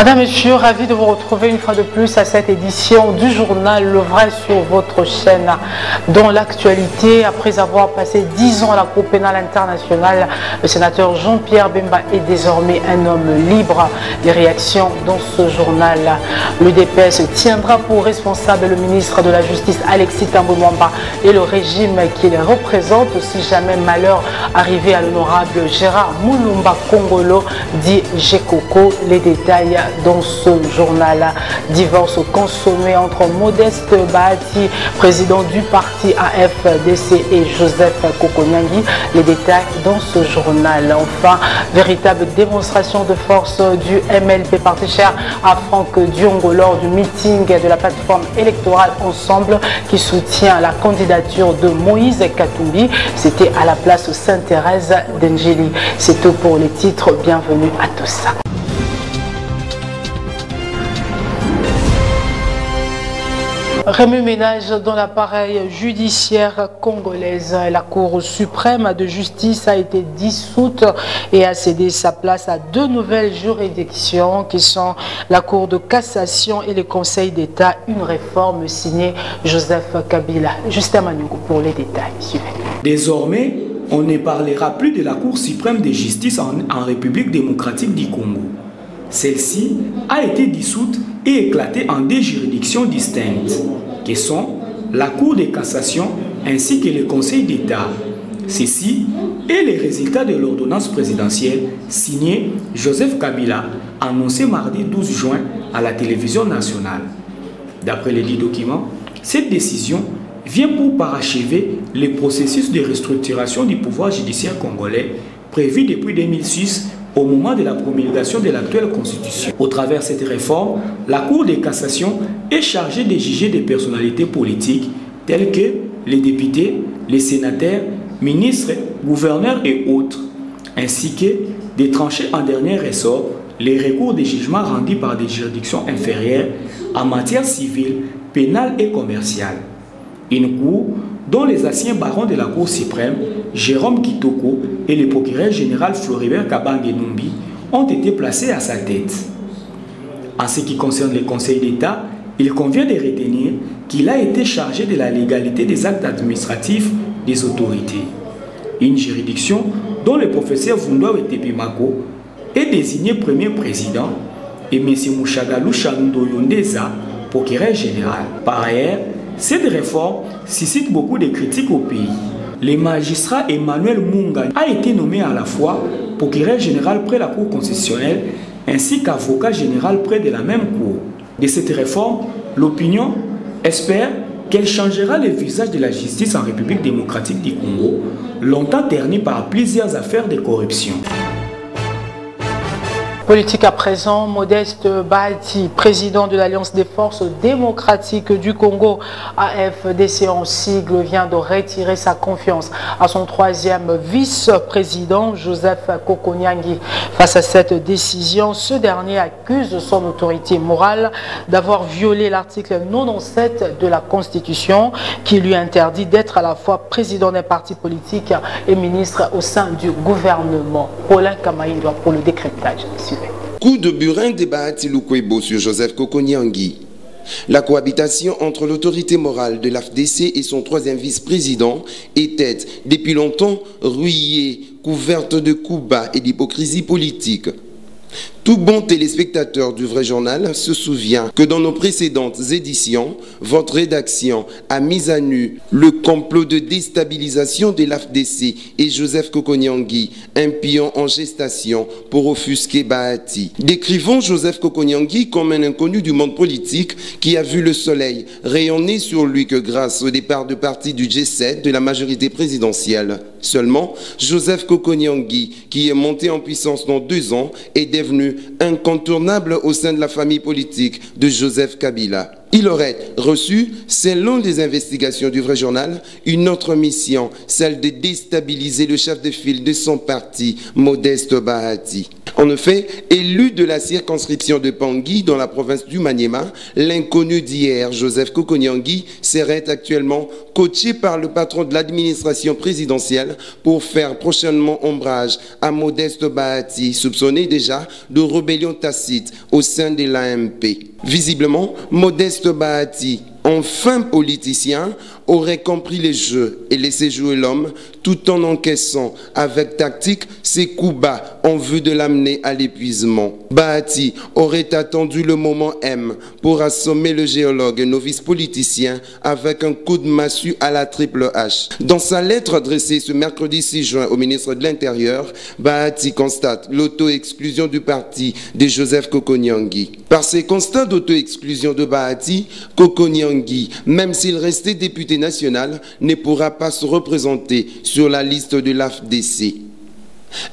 Madame, Monsieur, ravi de vous retrouver une fois de plus à cette édition du journal Le Vrai sur votre chaîne. Dans l'actualité, après avoir passé 10 ans à la Cour pénale internationale, le sénateur Jean-Pierre Bemba est désormais un homme libre. Les réactions dans ce journal. Le DPS tiendra pour responsable le ministre de la Justice Alexis Thambwe Mwamba et le régime qu'il représente si jamais malheur arrivé à l'honorable Gérard Mulumba Kongolo, dit Gekoko. Les détails dans ce journal. Divorce consommé entre Modeste Bahati, président du parti AFDC, et Joseph Kokonyangi. Les détails dans ce journal. Enfin, véritable démonstration de force du MLP parti cher à Franck Diongo lors du meeting de la plateforme électorale Ensemble qui soutient la candidature de Moïse Katumbi. C'était à la place Sainte-Thérèse d'Engeli. C'est tout pour les titres. Bienvenue à tous. Remue-ménage dans l'appareil judiciaire congolaise. La Cour suprême de justice a été dissoute et a cédé sa place à deux nouvelles juridictions qui sont la Cour de cassation et le Conseil d'État. Une réforme signée Joseph Kabila. Justin Manungu pour les détails. Suivez. Désormais, on ne parlera plus de la Cour suprême de justice en République démocratique du Congo. Celle-ci a été dissoute et éclatée en deux juridictions distinctes, qui sont la Cour de cassation ainsi que le Conseil d'État. Ceci est le résultat de l'ordonnance présidentielle signée Joseph Kabila, annoncée mardi 12 juin à la télévision nationale. D'après les 10 documents, cette décision vient pour parachever le processus de restructuration du pouvoir judiciaire congolais prévu depuis 2006 au moment de la promulgation de l'actuelle constitution. Au travers de cette réforme, la Cour de cassation est chargée de juger des personnalités politiques telles que les députés, les sénateurs, ministres, gouverneurs et autres, ainsi que de trancher en dernier ressort les recours de jugement rendus par des juridictions inférieures en matière civile, pénale et commerciale. Une cour dont les anciens barons de la Cour suprême, Jérôme Kitoko et le procureur général Floribert Kabange Numbi, ont été placés à sa tête. En ce qui concerne le Conseil d'État, il convient de retenir qu'il a été chargé de la légalité des actes administratifs des autorités. Une juridiction dont le professeur Vundwa Wetepimako est désigné premier président et M. Mouchagalou Chanundo Yondeza, procureur général. Par ailleurs, cette réforme suscite beaucoup de critiques au pays. Le magistrat Emmanuel Munga a été nommé à la fois procureur général près de la Cour constitutionnelle ainsi qu'avocat général près de la même Cour. De cette réforme, l'opinion espère qu'elle changera le visage de la justice en République démocratique du Congo, longtemps ternie par plusieurs affaires de corruption. Politique à présent, Modeste Bahati, président de l'Alliance des forces démocratiques du Congo, AFDC en sigle, vient de retirer sa confiance à son troisième vice-président, Joseph Kokonyangi. Face à cette décision, ce dernier accuse son autorité morale d'avoir violé l'article 97 de la Constitution qui lui interdit d'être à la fois président d'un parti politique et ministre au sein du gouvernement. Paulin Kamaïdwa pour le décryptage. Coup de burin de Bahati Lukwebo sur Joseph Kokonyangi. La cohabitation entre l'autorité morale de l'AFDC et son troisième vice-président était depuis longtemps rouillée, couverte de coups bas et d'hypocrisie politique. Tout bon téléspectateur du Vrai Journal se souvient que dans nos précédentes éditions, votre rédaction a mis à nu le complot de déstabilisation de l'AFDC et Joseph Kokonyangi, un pion en gestation pour offusquer Bahati. Décrivons Joseph Kokonyangi comme un inconnu du monde politique qui a vu le soleil rayonner sur lui que grâce au départ de parti du G7 de la majorité présidentielle. Seulement, Joseph Kokonyangi, qui est monté en puissance dans 2 ans, est devenu incontournable au sein de la famille politique de Joseph Kabila. Il aurait reçu, selon les investigations du Vrai Journal, une autre mission, celle de déstabiliser le chef de file de son parti, Modeste Bahati. En effet, élu de la circonscription de Pangui dans la province du Maniema, l'inconnu d'hier, Joseph Kokoniangui, serait actuellement coaché par le patron de l'administration présidentielle pour faire prochainement ombrage à Modeste Bahati, soupçonné déjà de rébellion tacite au sein de l'AMP. Visiblement, Modeste Bahati, enfin politicien, aurait compris les jeux et laissé jouer l'homme tout en encaissant avec tactique ses coups bas en vue de l'amener à l'épuisement. Bahati aurait attendu le moment M pour assommer le géologue et novice politicien avec un coup de massue à la triple H. Dans sa lettre adressée ce mercredi 6 juin au ministre de l'Intérieur, Bahati constate l'auto-exclusion du parti de Joseph Kokoniangui. Par ses constats d'auto-exclusion de Bahati, Kokoniangui, même s'il restait député national, ne pourra pas se représenter sur la liste de l'AFDC.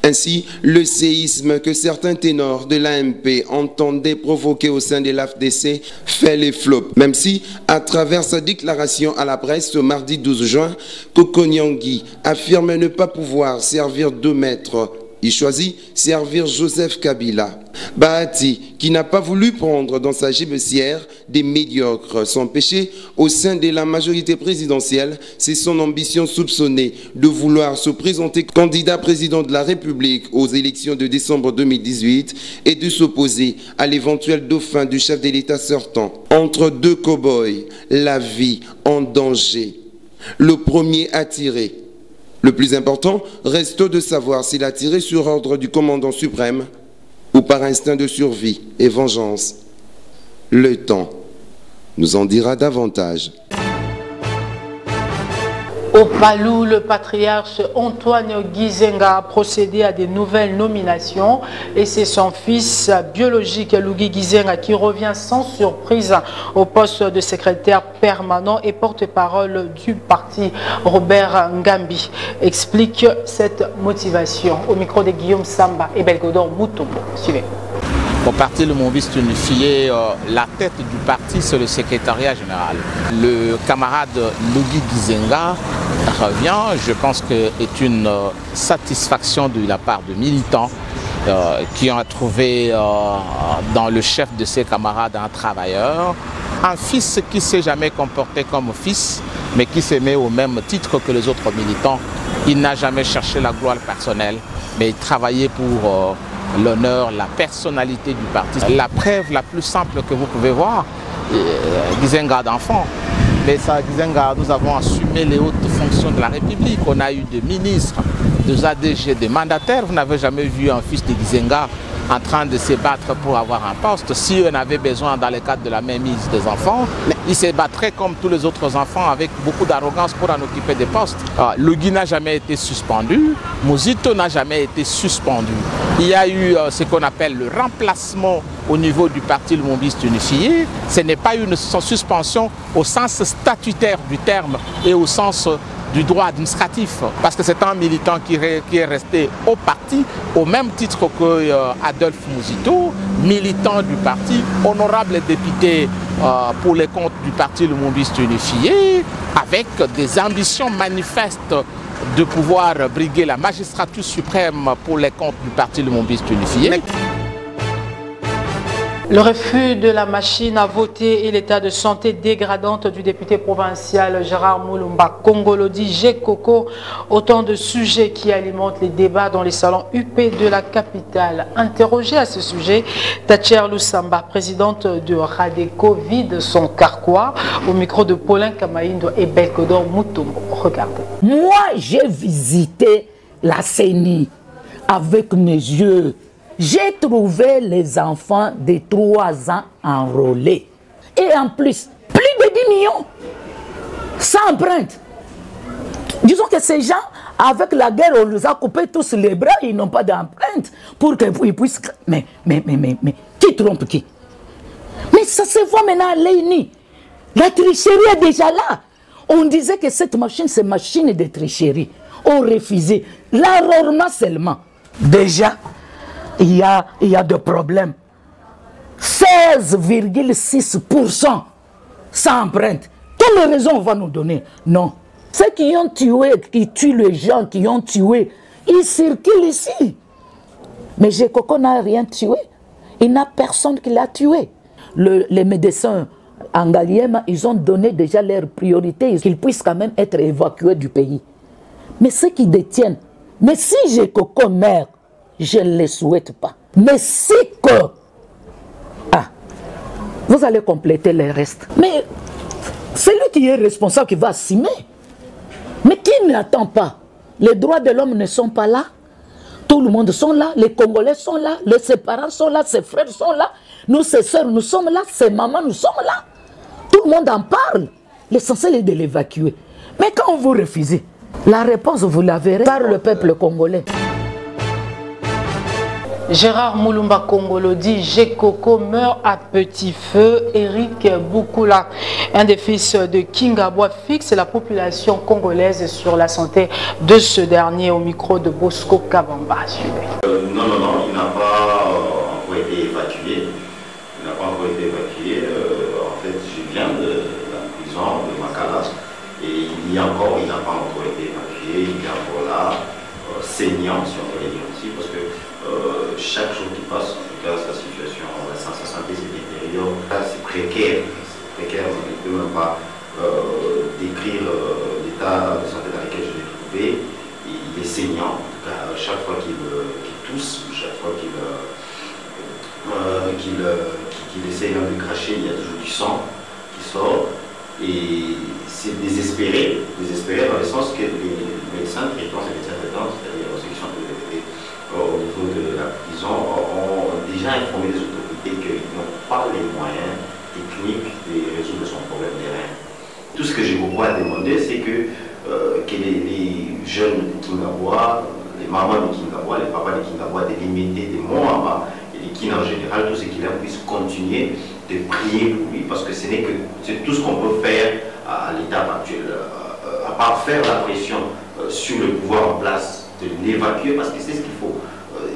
Ainsi, le séisme que certains ténors de l'AMP entendaient provoquer au sein de l'AFDC fait les flops. Même si, à travers sa déclaration à la presse ce mardi 12 juin, Kokoniangui affirme ne pas pouvoir servir deux maîtres. Il choisit servir Joseph Kabila. Bahati, qui n'a pas voulu prendre dans sa gibecière des médiocres, son péché au sein de la majorité présidentielle, c'est son ambition soupçonnée de vouloir se présenter candidat président de la République aux élections de décembre 2018 et de s'opposer à l'éventuel dauphin du chef de l'État sortant. Entre deux cow-boys, la vie en danger. Le premier a tiré. Le plus important reste de savoir s'il a tiré sur ordre du commandant suprême ou par instinct de survie et vengeance. Le temps nous en dira davantage. Au Palou, le patriarche Antoine Gizenga a procédé à des nouvelles nominations et c'est son fils biologique Lougi Gizenga qui revient sans surprise au poste de secrétaire permanent et porte-parole du parti. Robert Ngambi explique cette motivation au micro de Guillaume Samba et Belgodor Moutombo. Suivez. Au parti Le Mouviste Unifié, la tête du parti, c'est le secrétariat général. Le camarade Lougi Gizenga revient, je pense que c'est une satisfaction de la part de militants qui ont trouvé dans le chef de ses camarades un travailleur, un fils qui ne s'est jamais comporté comme fils, mais qui s'est mis au même titre que les autres militants. Il n'a jamais cherché la gloire personnelle, mais il travaillait pour l'honneur, la personnalité du parti. La preuve la plus simple que vous pouvez voir, Gizenga d'enfant. Mais ça, Gizenga, nous avons assumé les hautes fonctions de la République. On a eu des ministres, des ADG, des mandataires. Vous n'avez jamais vu un fils de Gizenga en train de se battre pour avoir un poste. Si on avait besoin dans le cadre de la mainmise des enfants, il se battrait comme tous les autres enfants avec beaucoup d'arrogance pour en occuper des postes. Lougi n'a jamais été suspendu, Mouzito n'a jamais été suspendu. Il y a eu ce qu'on appelle le remplacement au niveau du parti Le Mouviste Unifié. Ce n'est pas une suspension au sens statutaire du terme et au sens du droit administratif, parce que c'est un militant qui est resté au parti au même titre que Adolphe Mouzito, militant du parti, honorable député pour les comptes du parti Le Mouviste Unifié, avec des ambitions manifestes de pouvoir briguer la magistrature suprême pour les comptes du parti Le Mouviste Unifié. Le refus de la machine à voter et l'état de santé dégradante du député provincial Gérard Moulumba Congolodi Gekoko, autant de sujets qui alimentent les débats dans les salons UP de la capitale. Interrogée à ce sujet, Tacher Lusamba, présidente de Radeco, vide son carquois au micro de Paulin Kamaïndo et Belkodor Moutombo. Regardez. Moi, j'ai visité la CENI avec mes yeux. J'ai trouvé les enfants de 3 ans enrôlés. Et en plus, plus de 10 millions sans empreinte. Disons que ces gens, avec la guerre, on nous a coupé tous les bras, ils n'ont pas d'empreinte pour qu'ils puissent... Mais, qui trompe qui? Mais ça se voit maintenant à l'ENI. La tricherie est déjà là. On disait que cette machine, c'est machine de tricherie. On refusait. L'enrôlement seulement. Déjà, il y a des problèmes. 16,6% sans empreinte. Quelle raison on va nous donner? Non. Ceux qui ont tué, qui tuent les gens, qui ont tué, ils circulent ici. Mais Gekoko n'a rien tué. Il n'a personne qui l'a tué. Les médecins en Ngaliema, ils ont donné déjà leur priorité, qu'ils puissent quand même être évacués du pays. Mais ceux qui détiennent, mais si Gekoko meurt, je ne le souhaite pas. Mais si que... vous allez compléter le reste. Mais c'est lui qui est responsable qui va assumer. Mais qui n'attend pas? Les droits de l'homme ne sont pas là. Tout le monde sont là, les Congolais sont là, ses parents sont là, ses frères sont là, nous, ses soeurs, nous sommes là, ses mamans, nous sommes là. Tout le monde en parle. L'essentiel est de l'évacuer. Mais quand vous refusez, la réponse, vous la verrez par le peuple congolais. Gérard Moulumba Kongolo dit Gekoko meurt à petit feu. Eric Boukoula, un des fils de Kingabwa, fixe la population congolaise sur la santé de ce dernier au micro de Bosco Kabamba. Non, il n'a pas encore été évacué. Il n'a pas encore été évacué. En fait, je viens de la prison de Makala et il n'a pas encore été évacué. Il est encore là, saignant, si on peut le dire aussi, parce que chaque jour qui passe, en tout cas, sa situation, sa santé se détériore. C'est précaire. C'est précaire, on ne peut même pas décrire l'état de santé dans lequel je l'ai trouvé. Il est saignant. En tout cas, chaque fois qu'il tousse, chaque fois qu'il essaie de cracher, il y a toujours du sang qui sort. Et c'est désespéré dans le sens que les médecins traitants, c'est-à-dire ceux qui sont au niveau de la prison, ont déjà informé les autorités qu'ils n'ont pas les moyens techniques de résoudre son problème des reins. Tout ce que j'ai beaucoup à demander, c'est que les jeunes de Kingabwa, les mamans de Kingabwa, les papas de Kingabwa, de limiter des mots en bas, et les Kin en général, tout ce qu'ils puissent continuer de prier pour lui, parce que c'est tout ce qu'on peut faire à l'état actuel, à part faire la pression sur le pouvoir en place, de l'évacuer, parce que c'est ce qu'il faut.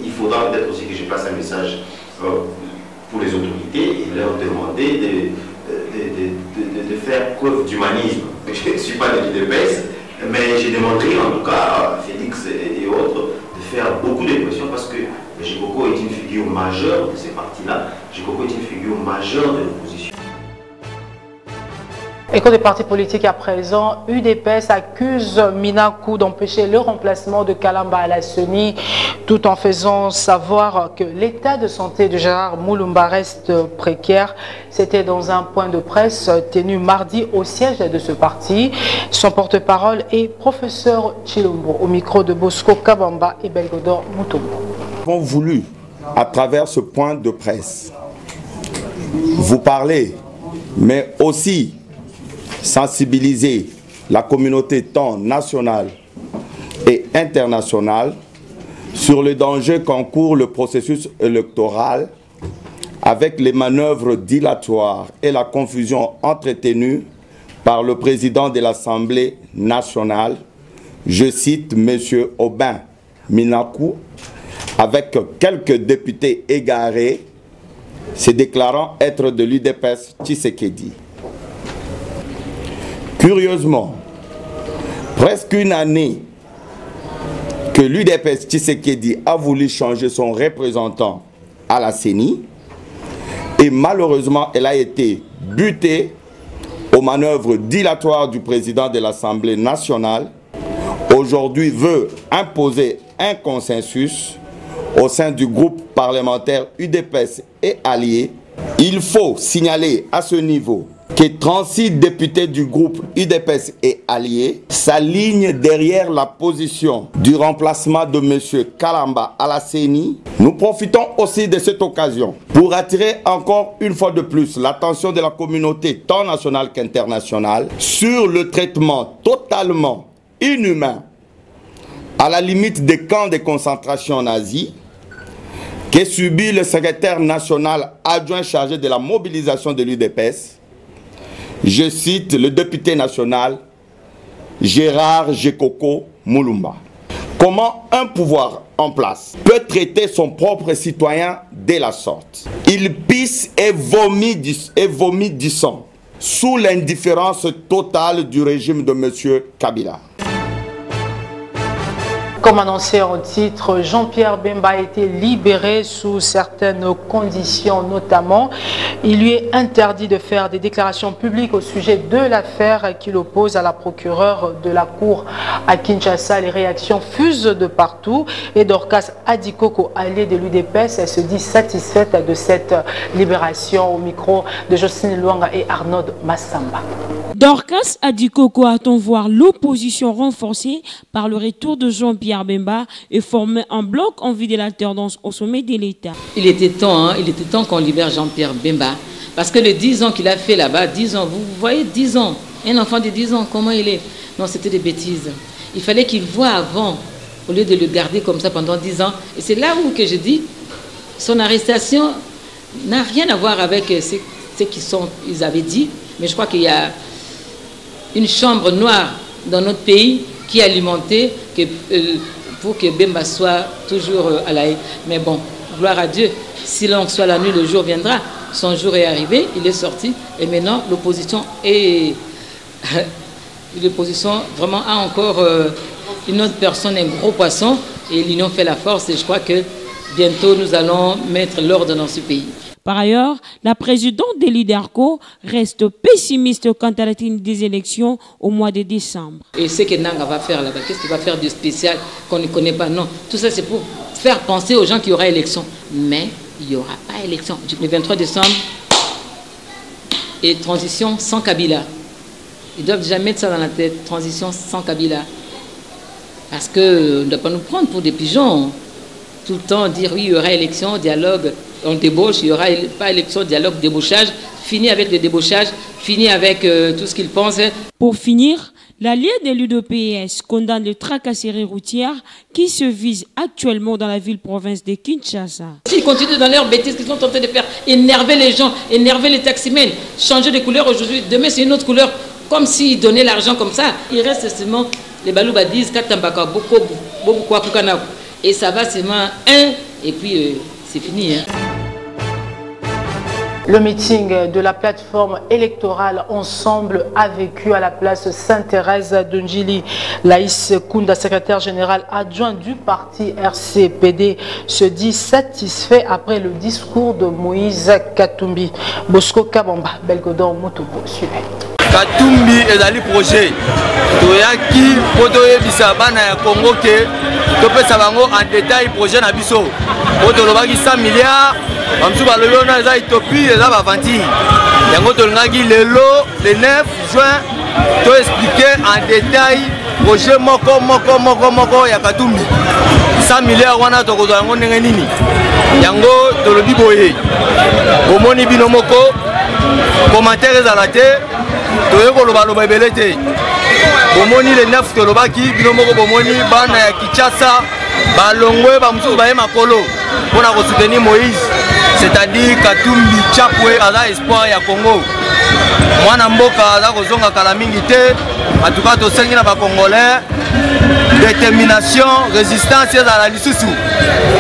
Il faudra peut-être aussi que je passe un message pour les autorités et leur demander de faire preuve d'humanisme. Je ne suis pas de l'UDPS, mais j'ai demandé en tout cas à Félix et autres de faire beaucoup de pression, parce que Gekoko est une figure majeure de ces partis-là. Gekoko est une figure majeure de l'opposition. Écho des partis politiques à présent, UDPS accuse Minakou d'empêcher le remplacement de Kalamba à la CENI, tout en faisant savoir que l'état de santé de Gérard Moulumba reste précaire. C'était dans un point de presse tenu mardi au siège de ce parti. Son porte-parole est professeur Chilombo, au micro de Bosco Kabamba et Belgodor Mutombo. Nous avons voulu, à travers ce point de presse, vous parler, mais aussi sensibiliser la communauté tant nationale et internationale sur le danger qu'encourt le processus électoral avec les manœuvres dilatoires et la confusion entretenue par le président de l'Assemblée nationale, je cite M. Aubin Minakou, avec quelques députés égarés se déclarant être de l'UDPS Tshisekedi. Curieusement, presque une année que l'UDPS Tshisekedi a voulu changer son représentant à la CENI, et malheureusement elle a été butée aux manœuvres dilatoires du président de l'Assemblée nationale, aujourd'hui veut imposer un consensus au sein du groupe parlementaire UDPS et alliés. Il faut signaler à ce niveau que 36 députés du groupe UDPS et alliés s'alignent derrière la position du remplacement de M. Kalamba à la CENI. Nous profitons aussi de cette occasion pour attirer encore une fois de plus l'attention de la communauté tant nationale qu'internationale sur le traitement totalement inhumain, à la limite des camps de concentration nazis, que subit le secrétaire national adjoint chargé de la mobilisation de l'UDPS. Je cite le député national Gérard Gekoko Moulumba. Comment un pouvoir en place peut traiter son propre citoyen de la sorte? Il pisse et vomit du sang sous l'indifférence totale du régime de M. Kabila. Comme annoncé en titre, Jean-Pierre Bemba a été libéré sous certaines conditions, notamment il lui est interdit de faire des déclarations publiques au sujet de l'affaire qui l'oppose à la procureure de la Cour à Kinshasa. Les réactions fusent de partout et Dorcas Adikoko, alliée de l'UDPS, elle se dit satisfaite de cette libération. Au micro de Jocelyne Luanga et Arnaud Massamba. Dorcas Adikoko attend voir l'opposition renforcée par le retour de Jean-Pierre Bemba et former un bloc en vue de l'alternance au sommet de l'État. Il était temps qu'on libère Jean-Pierre Bemba. Parce que les 10 ans qu'il a fait là-bas, 10 ans, vous voyez 10 ans, un enfant de 10 ans, comment il est? Non, c'était des bêtises. Il fallait qu'il voie avant, au lieu de le garder comme ça pendant 10 ans. Et c'est là où que je dis, son arrestation n'a rien à voir avec ce qu'ils avaient dit. Mais je crois qu'il y a une chambre noire dans notre pays qui est alimentée pour que Bemba soit toujours à la haie. Mais bon, gloire à Dieu, si l'on soit la nuit, le jour viendra. Son jour est arrivé, il est sorti, et maintenant l'opposition vraiment a encore une autre personne, un gros poisson, et l'union fait la force, et je crois que bientôt nous allons mettre l'ordre dans ce pays. Par ailleurs, la présidente de l'IDERCO reste pessimiste quant à la tenue des élections au mois de décembre. Et ce que Nanga va faire là-bas, qu'est-ce qu'il va faire de spécial qu'on ne connaît pas? Non, tout ça c'est pour faire penser aux gens qu'il y aura élection. Mais il n'y aura pas élection. Le 23 décembre, et transition sans Kabila. Ils doivent déjà mettre ça dans la tête, transition sans Kabila. Parce qu'on ne doit pas nous prendre pour des pigeons. Tout le temps dire oui, il y aura élection, dialogue, on débauche, il n'y aura pas élection, dialogue, débauchage. Fini avec le débauchage, fini avec tout ce qu'ils pensent. Pour finir, l'allié de l'UDPS condamne les tracasseries routières qui se visent actuellement dans la ville-province de Kinshasa. S'ils continuent dans leurs bêtises qu'ils sont en train de faire, énerver les gens, énerver les taximens, changer de couleur aujourd'hui, demain c'est une autre couleur, comme s'ils donnaient l'argent comme ça. Il reste seulement les balouba disent Katambaka, beaucoup, et ça va seulement un, et puis c'est fini. Hein. Le meeting de la plateforme électorale Ensemble a vécu à la place Sainte-Thérèse de Njili. Laïs Kounda, secrétaire général adjoint du parti RCPD, se dit satisfait après le discours de Moïse Katumbi. Bosco Kabamba, Belgodon Motobo, suivez. Katumbi est allé projet. Toyaki, Podoye Bisabana ya Congo ke, Topé Sabango en détail projet Nabiso. Podo Lobaki 100 milliards, Mamsou Baloyona, les Éthiopie, les Avanti. Yango Tolngaki le 9 juin, to expliquer en détail projet Moko ya Katumbi. 100 milliards wana tokozo yango ndenge nini. Yango Tolobi Boye. Omoni bino moko, commentaire ezalate. Toyeko loba ebelete. Bomoni le 9 tolobaki bino moko bomoni bana ya Kinshasa balongwe ba mususu baye makolo pona ko soutenir Moïse, c'est-à-dire Katumbi Chapwe aza espoir ya Congo. Mwana mboka aza kozonga kala mingi te, en tout cas to sengi na ba congolais détermination, résistance à la lisusu.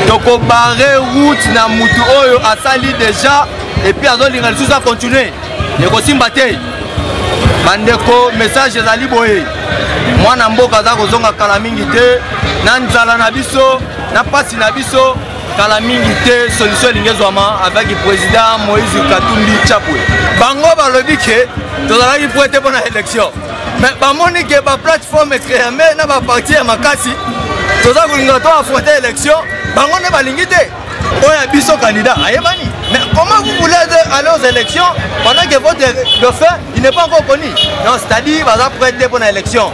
Toko barre route na mutu oyo asali déjà et puis azolinga lisusu a continuer. Yeko simbate. Bandeko message ezali boye mwana mboka za kozonga kala mingi te na nzala na biso na pasi na biso kala mingi te solution elingezwama avec le président Moïse Katumbi Chapwe. Bango balobi ke tozalaki po ete mpona élection mais bamoni ke baplateforme créame na baparti ya makasi toza kolinga to affronter élection bango nde balingi te oyo biso candidat ayebani. Mais comment vous voulez aller aux élections pendant que votre dauphin il n'est pas encore connu? Non, c'est-à-dire va prêter pour l'élection.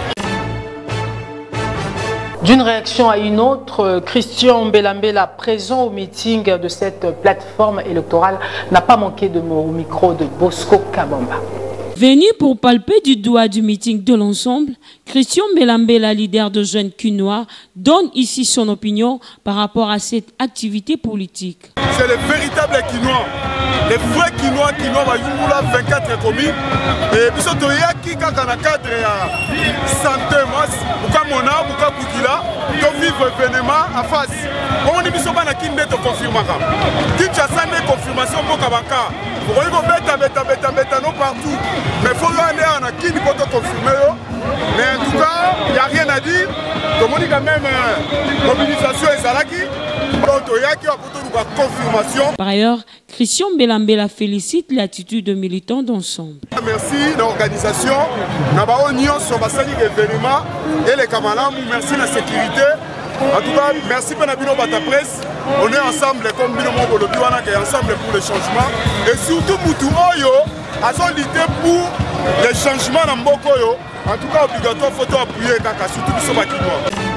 D'une réaction à une autre, Christian Mbelambela, présent au meeting de cette plateforme électorale, n'a pas manqué de mots au micro de Bosco Kabamba. Venu pour palper du doigt du meeting de l'ensemble, Christian Mbelambela, leader de jeunes Quinois, donne ici son opinion par rapport à cette activité politique. C'est le véritable Quinois, les vrais Quinois, Bayungula 24 communes. Et puis surtout, il y a qui dans le cadre de santé, Moukamona, Moukaboukila, qui vivent événement en face. On est mis sur la confirmation. Kinshasa est confirmation pour Kabaka. Vous voyez, bêta partout. Mais il faut aller à Kini pour te confirmer. Mais en tout cas, il n'y a rien à dire. tomoni quand même mobilisation ezalaki donc toyaki apotoluka confirmation. Par ailleurs, Christian Mbelambela félicite l'attitude de militants d'ensemble. Merci l'organisation, Nabao Nyonso basali événement et les camarades, merci la sécurité. En tout cas, merci pour la Bata Presse. On est ensemble comme Binomo Bolobiwana qui est ensemble pour le changement. Et surtout Moutou Oyo a solidité pour les changements dans Mbokoyo. En tout cas, obligatoire, il faut appuyer Kaka, surtout pour ce bâtiment.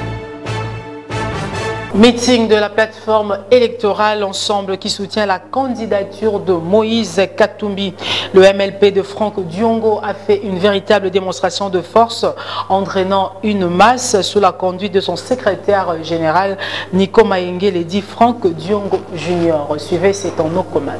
Meeting de la plateforme électorale Ensemble qui soutient la candidature de Moïse Katumbi. Le MLP de Franck Diongo a fait une véritable démonstration de force en drainant une masse sous la conduite de son secrétaire général Nico Maïngue, le dit Franck Diongo Junior. Suivez, c'est en nos commandes.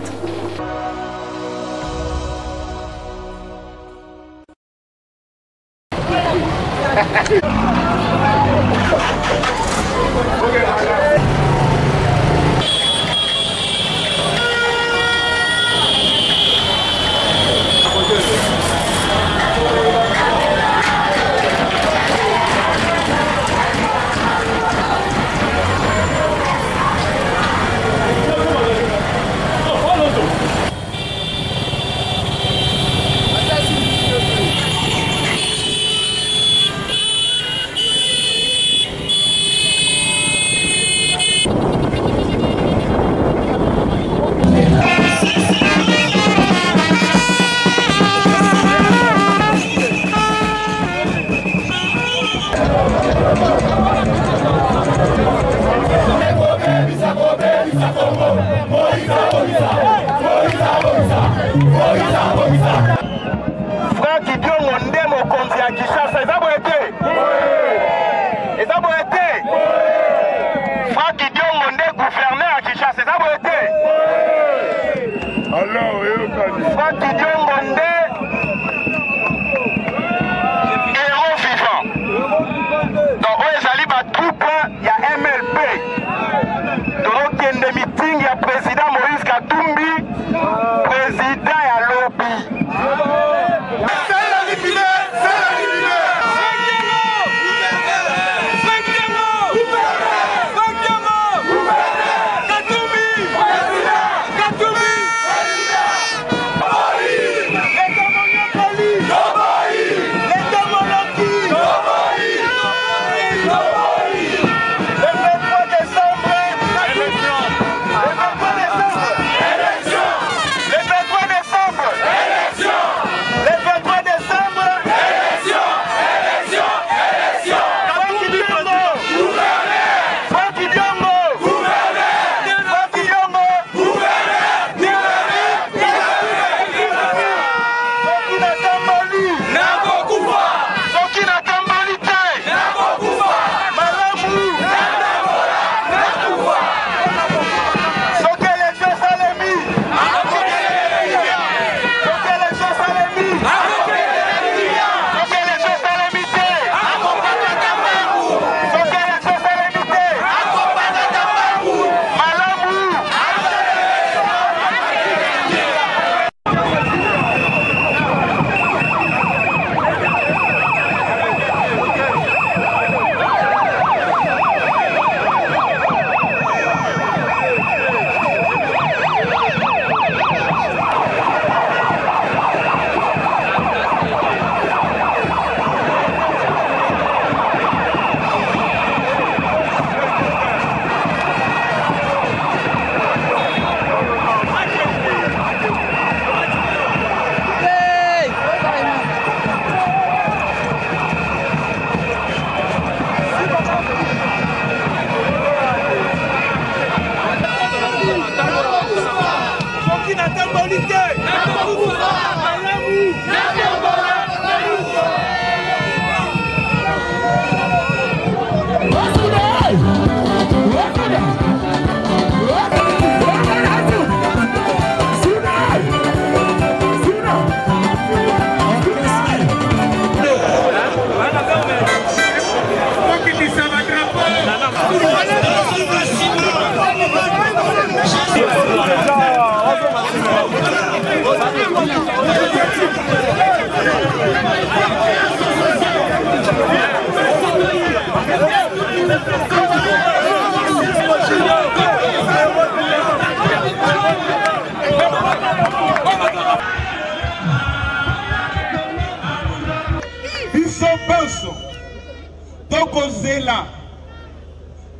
tokozela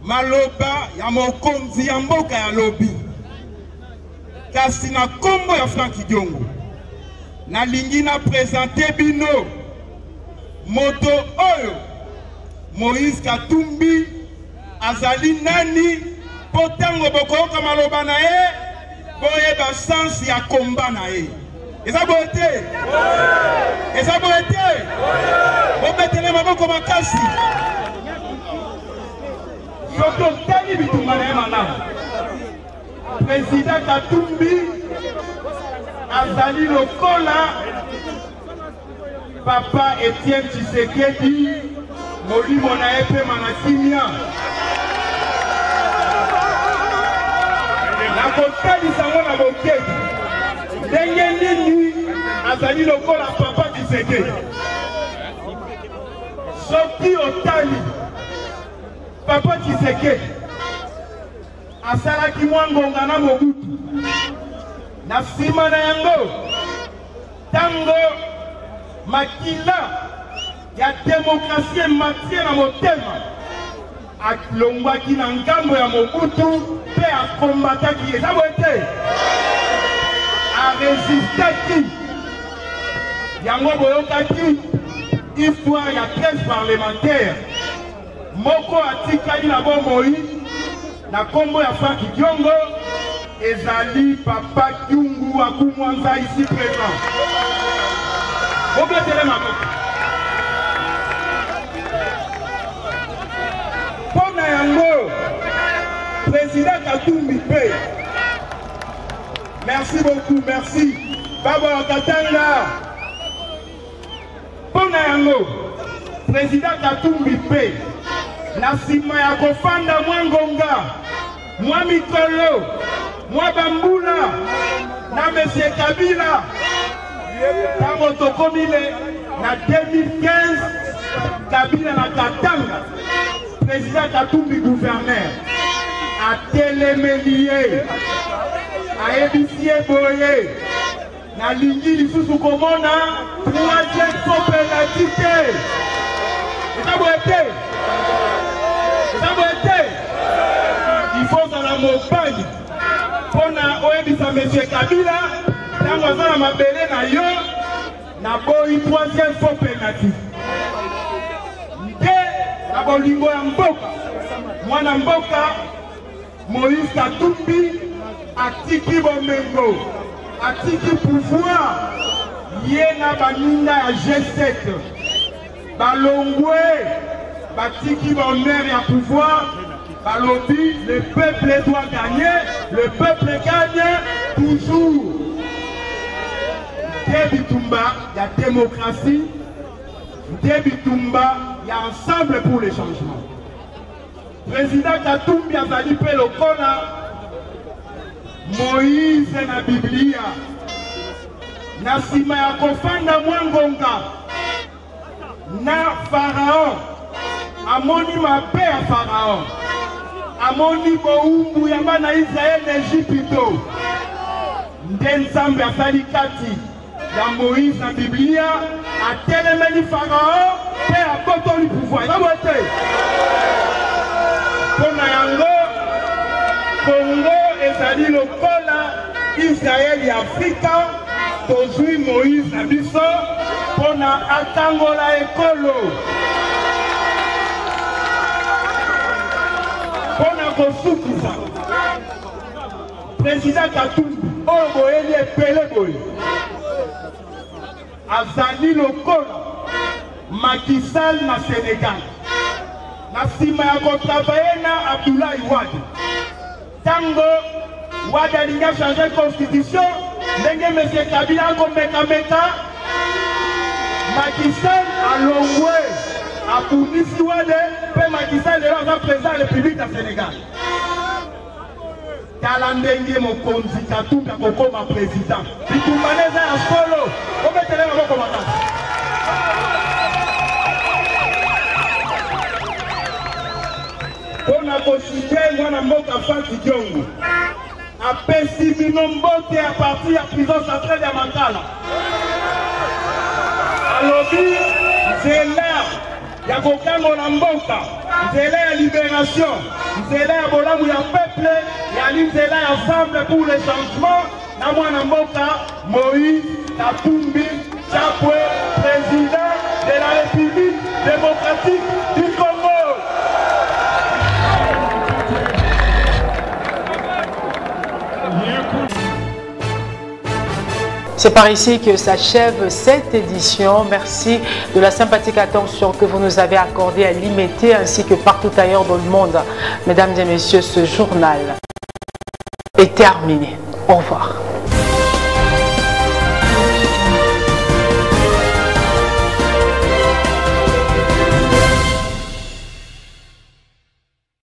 maloba ya mokonzi ya mboka ya lobi kasi na kombo ya Frank Diongo nalingi na présenter bino moto oyo Moïse Katumbi azali nani po tango bokoyoka maloba na ye boyeba sansi ya komba na ye. Eza boye te? Eza boye te? Bobetele maboko makasi. Soto tani bitumba na ye malamu. Président Katumbi azali lokola Papa Etienne Tshisekedi molimo na ye mpe manakimia. Nakotalisa ngo na bokeki ndenge nini azali lokola Papa Tshisekedi. Soki otali Papa Tshisekedi asalaki mwa ngonga na Mobutu na nsima na yango tango makila ya demokrasi ematie na motema alongwaki na ngambo ya Mobutu mpe akombataki eza boye te aresistaki yango boyokaki histoire ya 13 parlementaire moko atikali na bomoi na kombo ya Frank Diongo ezali Papa Kyungu Akumwanza ici présent. Bobetele maboko. Pona yango Président Katumbi pe. Merci beaucoup, merci. Baba Katanga. Pona yango Président Katumbi pe. Na sima ya kofanda mwa ngonga mwa mikolo mwa bambula na Monsieur Kabila tango tokomile na 2015 Kabila na Katanga Président Katumbi gouverneur atelemeli ye ayebisi ye boye na lingi lisusu komona 3e coopérative eza boye te. Il faut dans la montagne pour na Monsieur Kabila tango aza na mabele na yo na boyi 3e fois pénatif nde na bolingo ya mboka mwana mboka Moïse Katumbi atiki bomengo atiki pouvoir ye na baninga ya G7 balongwe batiki bonheur et à pouvoir, balobi, le peuple doit gagner, le peuple gagne toujours. Debitumba, il y a démocratie, Debitumba, il y a ensemble pour les changements. Président Katumbi a zali pe lokola Moïse na Biblia, na sima ya kofanda mwangonga, na Pharaon. Amoni mabe ya Pharaon amoni boumbu ya bana Israel na Egypto nde Nzambe asali kati ya Moïse na Biblia atelemeli Pharaon pe akotoli pouvoir eza boye te mpona yango Congo ezali lokola Israel ya Afrika tozwi Moïse na biso mpona atangola ekolo mpona kosukisa Président Katumbi oyo boyeli epele boye azali lokola Macky Sall na Sénégal na nsima ya kotravaye na Abdoulaye Wade tango Wade alingi achange constitution ndenge Monsieur Kabila akomekameka Macky Sall alongwe apunisi Wade mpe Macky Sall lelo aza président ya République ya Sénégal tala ndenge mokonzi Katumbi akokoma président bitumbana eza ya solo obetele maboko makasi mpona kosite mwana mboka Frank Diongo apesi bino mbote ya parti ya prison centrale ya Makala alobi nzela ya kokangola mboka, nzela ya libération, nzela ya bolamu ya peuple, yali nzela ya ensemble pour le changement, na mwana mboka Moïse Katumbi Chapwe, président de la République démocratique du Congo. C'est par ici que s'achève cette édition. Merci de la sympathique attention que vous nous avez accordée à l'IMT ainsi que partout ailleurs dans le monde. Mesdames et messieurs, ce journal est terminé. Au revoir.